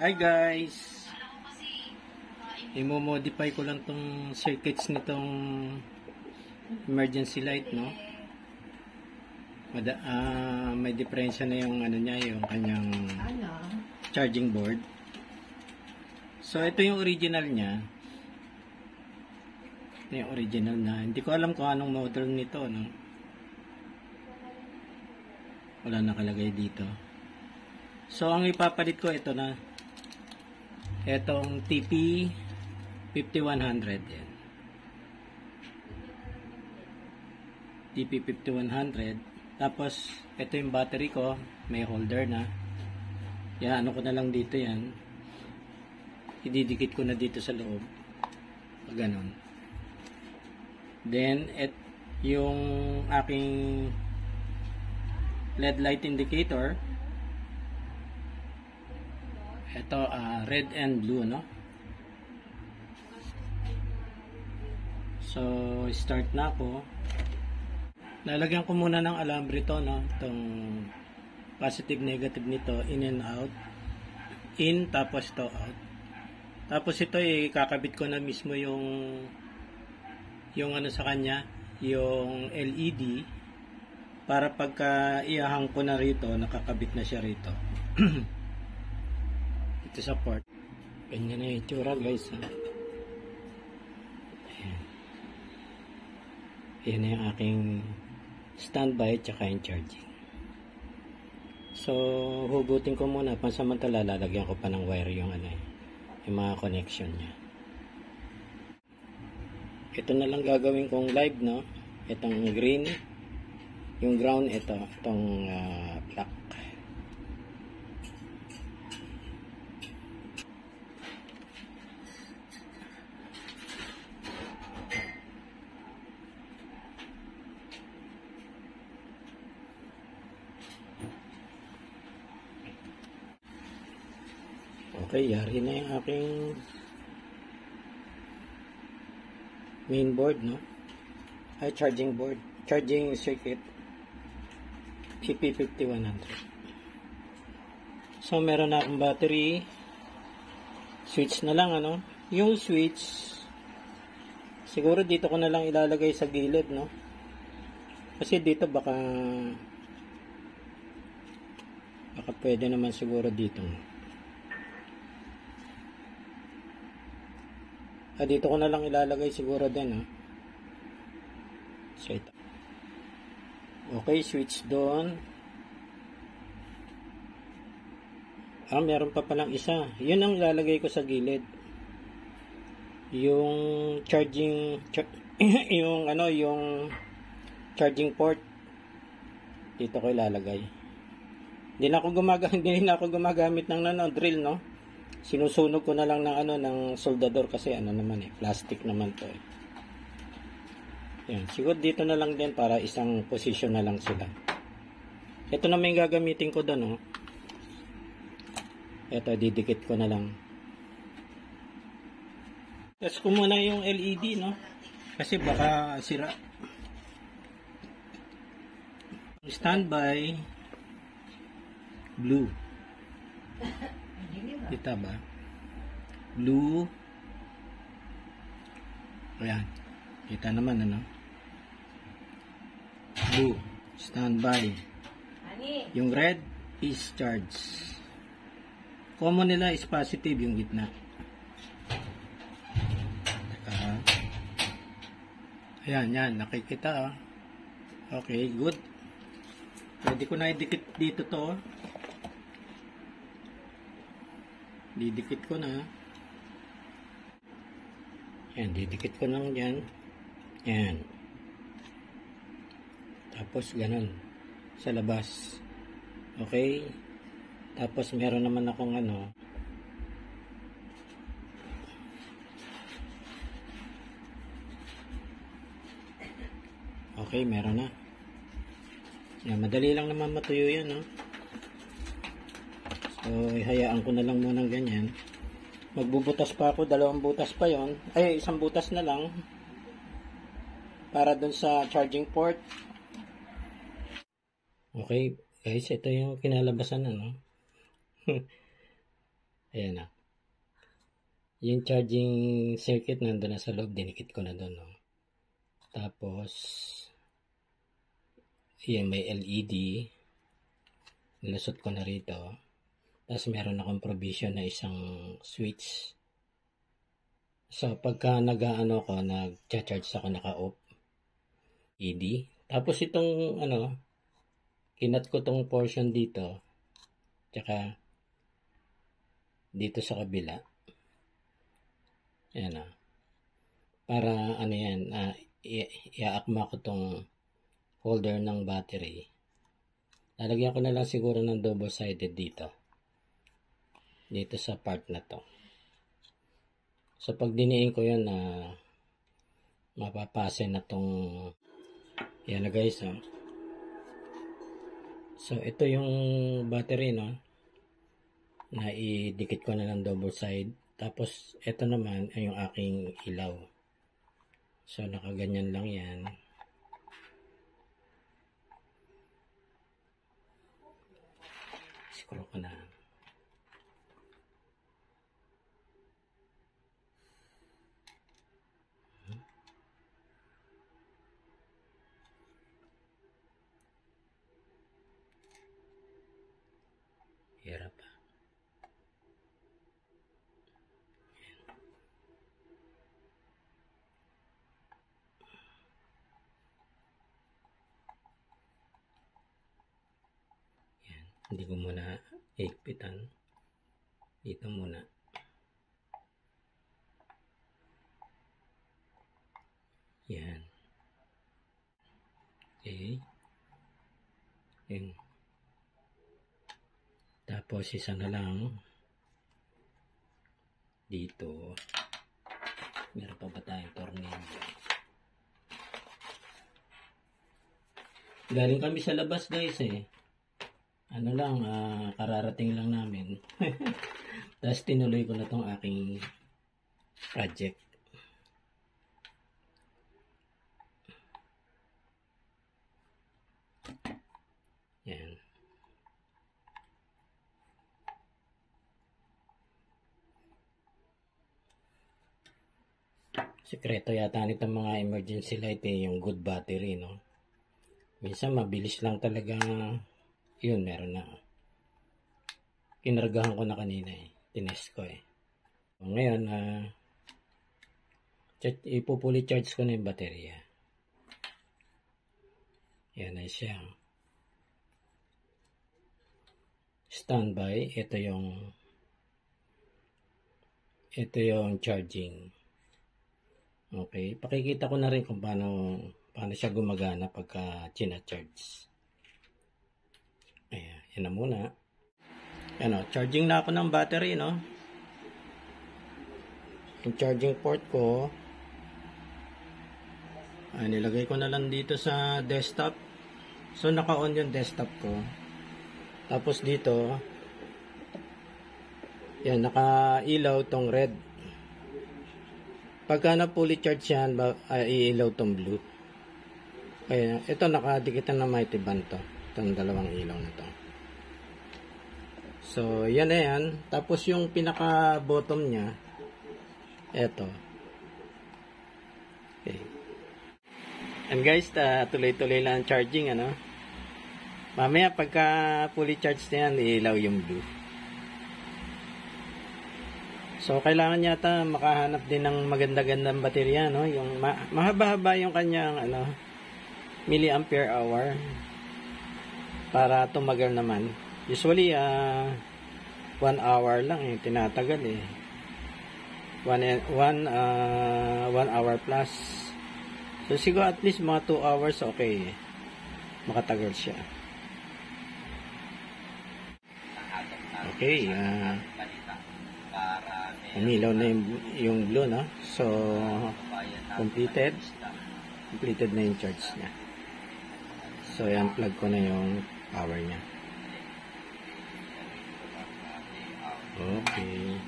Hi guys! I-modify ko lang tong circuits nitong emergency light, no? May diferensya na yung ano niya, yung kanyang charging board. So ito yung original niya. Ito yung original na. Hindi ko alam kung anong model nito, no? Wala nakalagay dito. So ang ipapalit ko ito na. Etong TP 5100 yan. TP 5100. Tapos ito yung battery ko, may holder na. Yan, ano ko na lang dito yan. Ididikit ko na dito sa loob. Ganon. Then yung aking LED light indicator, ito red and blue, no? So start na ako. Lalagyan ko muna ng alambre to, no? Itong positive negative nito, in and out. In, tapos to out. Tapos ito kakabit ko na mismo yung ano sa kanya, yung LED, para pagka iahang ko na rito, nakakabit na siya rito. Ito sa port. Ganyan na yung itsura, guys. Ayan. Ayan na yung aking standby at saka yung charging. So, hugutin ko muna. Pansamantala, lalagyan ko pa ng wire yung yung mga connection niya. Ito na lang gagawin kong live, no? Itong green. Yung ground, itong black. Okay, yari na yung aking main board, no? Ay, charging board. Charging circuit. TP5100. So, meron na akong battery. Switch na lang, ano? Yung switch, siguro dito ko na lang ilalagay sa gilid, no? Kasi dito baka pwede naman siguro dito. Dito ko na lang ilalagay siguro din, ha? So, ito. Okay, switch doon. Meron pa palang isa. Yun ang ilalagay ko sa gilid. Yung charging, yung charging port. Dito ko ilalagay. Hindi na ako gumagamit ng drill, no? Sinusunog ko na lang ng soldador kasi plastic naman to. Yan, siguro dito na lang din para isang position na lang sila. Ito na may gagamitin ko doon, oh. Ito, didikit ko na lang. Test ko muna yung LED, no? Kasi baka sira. Standby blue. Kita ba? Blue. Ayan. Kita naman, ano? Blue. Standby. Yung red is charge. Common nila is positive yung gitna. Teka. Ayan, yan. Nakikita, oh. Okay, good. Pwede ko na idikit dito to, oh. Didikit ko na. Yan, didikit ko lang dyan. Yan. Tapos, ganun. Sa labas. Okay. Tapos, meron naman akong okay, meron na. Yan, madali lang naman matuyo yan, no? So, ihayaan ko na lang muna ganyan. Magbubutas pa ako, 2 butas pa yon. Ay, 1 butas na lang. Para dun sa charging port. Okay, guys, ito yung kinalabasan, ano. Ayan na. Yung charging circuit nandun na sa loob, dinikit ko na doon. No? Tapos, yan, may LED. Nilusot ko na rito. Tapos meron akong provision na isang switch. So, pagka nag-ano ko, nag-charge ako, naka-off. LED. Tapos itong, kinat ko tong portion dito. Tsaka, dito sa kabila. Ayan na. Para, yan, iaakma ko tong holder ng battery. Lalagyan ko na lang siguro ng double-sided dito. Dito sa part na to. So, pag diniin ko yun, mapapase na tong, yan na guys, oh. So, ito yung battery, no? Na idikit ko na ng double side. Tapos, ito naman ay yung aking ilaw. So, nakaganyan lang yan. Scroll ko na. Hirap pa. Yan. Hindi ko muna higpitan. Dito muna. Yan. Okay. Yan. Tapos isa na lang dito. Meron pa ba tayong tornilyo? Galing kami sa labas guys eh. Ano lang, kararating lang namin. Tapos tinuloy ko na tong aking project. Yan. Sekreto yata nitong mga emergency light eh, yung good battery, no? Minsan mabilis lang talaga, yun, meron na. Kinargahan ko na kanina eh. Tinest ko eh. Ngayon, ipupuli charge ko na yung baterya. Yan na siya. Standby. Ito yung charging. Okay. Pakikita ko na rin kung paano siya gumagana pagka china-charge. Ayan. Yan na muna. Charging na ako ng battery, no? Yung charging port ko, nilagay ko na lang dito sa desktop. So, naka-on yung desktop ko. Tapos dito, yan, naka-ilaw tong red. Pagka na fully charge yan, iilaw tong blue. Kaya, ito nakadikitan na mighty band to. Itong dalawang ilaw na to. So, yan na yan. Tapos yung pinaka-bottom niya, eto. Okay. And guys, tuloy-tuloy lang ang charging, ano? Mamaya, pagka fully charged na yan, iilaw yung blue. So, kailangan yata makahanap din ng maganda-gandang baterya, no? Yung mahaba-haba yung kanyang, milliampere hour para tumagal naman. Usually, 1 hour lang eh, tinatagal eh. 1 hour plus. So, siguro at least mga 2 hours, okay. Makatagal siya. Okay, umilaw na yung blue, no? So, completed na yung charge niya. So, i-unplug ko na yung power niya. Okay.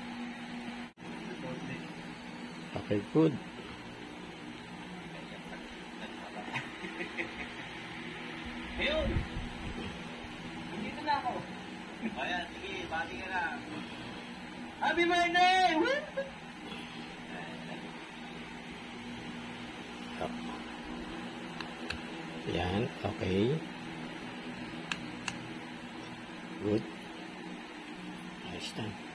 Okay, good. Ayun! Dito na ako. Ayan, sige, bati ka na. Happy birthday! Yan, okay. Good. Ayos na.